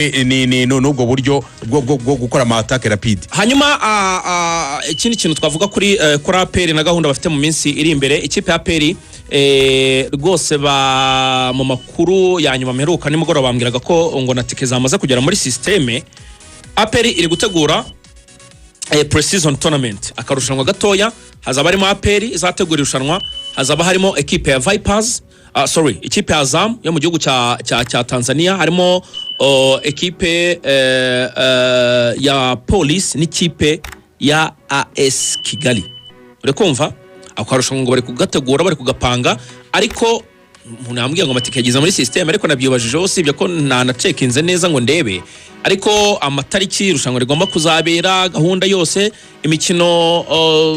ni n'ubwo buryo bwo gukora ama attaque rapide. Hanyuma ikindi kintu twavuga kuri APR na gahunda bafite mu minsi iri imbere, ikipe ya APR rwose ba mu makuru ya nyuma mperuka nimugoroba bambwiraga ko ngo na tike zamaze kugera muri systeme. APR iri gutegura pre-season tournament, akarushanwa gatoya, hazaba harimo APR izategura irushanwa, hazaba harimo equipe ya Vipers, ikipe ya Azam yo mu gihugu cya Tanzania, harimo equipe ya Police n'ikipe ya AS Kigali. Uri kumva akarushanwa ngo bari kugategura, bari kugapanga, ariko umuntu yambwiye ngo amatike yagize muri system, ariko nabyibajije usibye ko na cekinze neza ngo ndebe, ariko amatariki irushanwa rigomba kuzabera, gahunda yose, imikino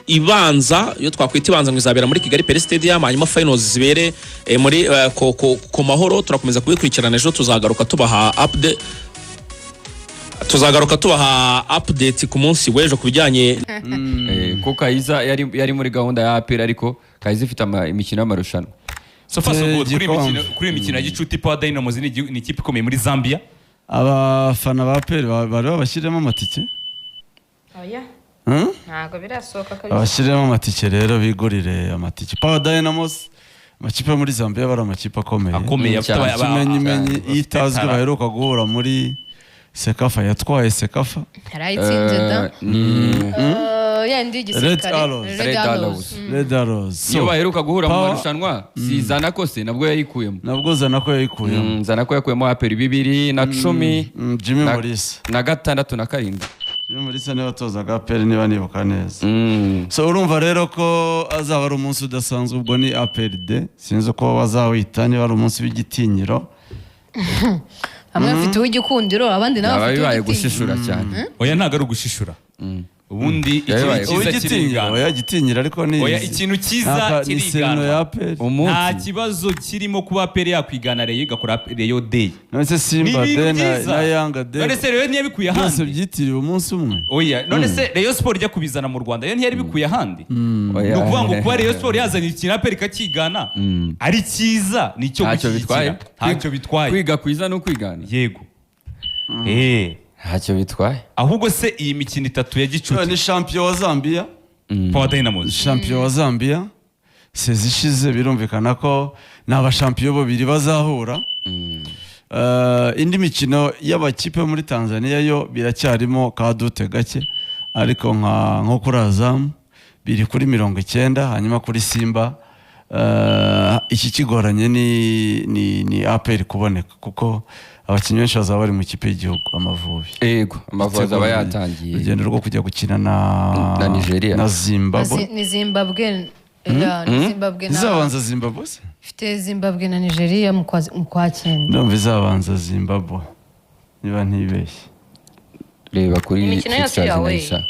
ibanza yo twakwita ibanza ngo izabera muri Kigali Pele Stadium, hanyuma finals zibere muri ku Mahoro. Turakomeza kubikurikirana, ejo tuzagaruka tubaha update ku munsi w'ejo kubijyanye ko Kaiza yari muri gahunda ya APR, ariko Kaiza ifite imikino y'amarushanwa. So far so good kuri imikino ya gicuti. Power Dynamos ni ikipe ikomeye muri Zambia. Abafana ba APR bari babashyiramo amatike. Oya. Ntago birasohoka kabisa. Abashyiramo amatike rero bigurire amatike. Power Dynamos amakipe muri Zambia bari amakipe akomeye. Kimenyi itazwe baheruka guhura muri Sekafa, yatwaye Sekafa. Yarayitsinze da. Yandi gisirikare Red Arrows. Iyo baheruka guhura mu marushanwa si Zanako se nabwo yayikuyemo. Nabwo Zanako yayikuyemo. Zanako yakuyemo APR 2010 Jimmy Morris na 6 na 7. Jimmy Morris niwe watozaga APR niba nibuka neza. So urumva rero ko azaba ari umunsi udasanzwe, ubwo ni APRD, sinzi ko bazawita niba ari umunsi w'igitinyiro. Amwe afite uw'igikundiro, abandi nabo afite uw'igitinyiro. Gushishura cyane. Oya ntago ari ugushishura. Ubundi igitinyiro ariko ni ikintu cyiza kirigana. Nta kibazo kirimo kuba APR yakwigana Rayon igakora Rayon Day. None se Simba Day na Yanga Day. None se Rayon ntiyabikuye ahandi. Byose byitiriwe umunsi umwe. Oya, none se Rayon Sport ijya kubizana mu Rwanda, yo ntiyari bikuye ahandi. No kuvuga ngo kuba Rayon Sport yazanye ikintu APR ikakigana ari cyiza, nicyo gushyigikira. Ntacyo bitwaye. Kwiga kwiza no kwigana. Yego. Ntacyo bitwaye. Ahubwo se iyi mikino itatu ya gicuti ni champion wa Zambia. Power Dynamos champion wa Zambia sezishize, birumvikana ko naba champion babiri bazahura. Indi mikino y'abakipe muri Tanzania yo biracyarimo kadute gake, ariko nko kuri Azam biri kuri 90, hanyuma kuri Simba iki kigoranye ni APR kuboneka, kuko abakinnyi benshi bazaba bari mu kipe y'igihugu Amavubi. Yego, Amavubi azaba yatangiye urugendo rwo kujya gukina na Nigeria na Zimbabwe. Ni Zimbabwe. Izabanza Zimbabwe se? Ifite Zimbabwe na Nigeria mu kwa cyenda. Ndumva izabanza Zimbabwe niba ntibeshye. Reba kuri imikino yose yawe.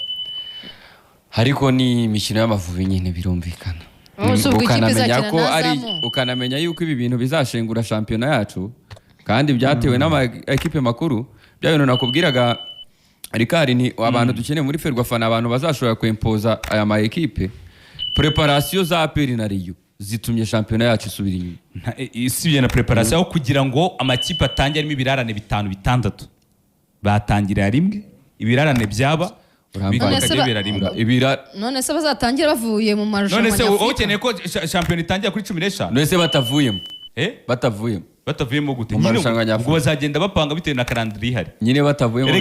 Hariko ni imikino y'Amavubi nyine birumvikana. Ukanamenya ko ukanamenya yuko ibi bintu bizashengura shampiyona yacu, kandi byatewe n'ama equipe makuru. Bya bintu nakubwiraga Ricard, ni abantu dukeneye muri Ferwafa, abantu bazashobora kwempoza aya ma equipe. Preparation za APR na Rayon zitumye shampiyona yacu isubira inyuma. Isibye na preparation aho kugira ngo amakipe atangiye arimo ibirarane 5-6 batangira rimwe, ibirarane byaba none se bazatangira bavuye mu marushanwa. None se ukeneye ko shampiyona itangira kuri 15? None se batavuyemo gute? Ubwo bazagenda bapanga bitewe na calendar ihari. Nyine batavuyemo.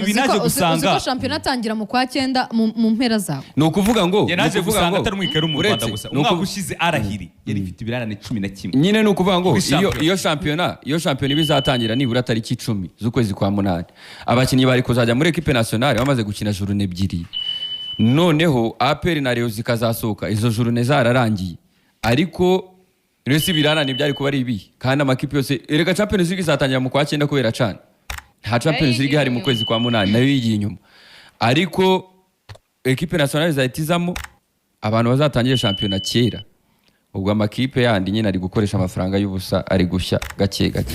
Binaje gusanga ko shampiyona atangira mu kwa 9 mu mpera zawo. No kuvuga ngo naje gusanga atari mwikero mu Rwanda gusa. Umwaka ushize arahiri yari ifite ibirarane 11. Nyine no kuvuga ngo iyo shampiyona ibizatangira nibura tariki 10 z'ukwezi kwa 8. Abakinnyi bari kuzajya muri equipe nationale bamaze gukina journée 2. Noneho APR na Rayon zikazasohoka izo journée zararangiye, ariko resi birarane byari kuba ari ibi, kandi amakipe yose erega Champions League izatangira mu kwa 9 kubera cyane. Nta Champions League hari mu kwezi kwa 8 nayo yigiye inyuma, ariko equipe nationale zayitizamo abantu bazatangira shampiyona kera. Ubwo amakipe yandi nyine ari gukoresha amafaranga y'ubusa, ari gushya gake gake.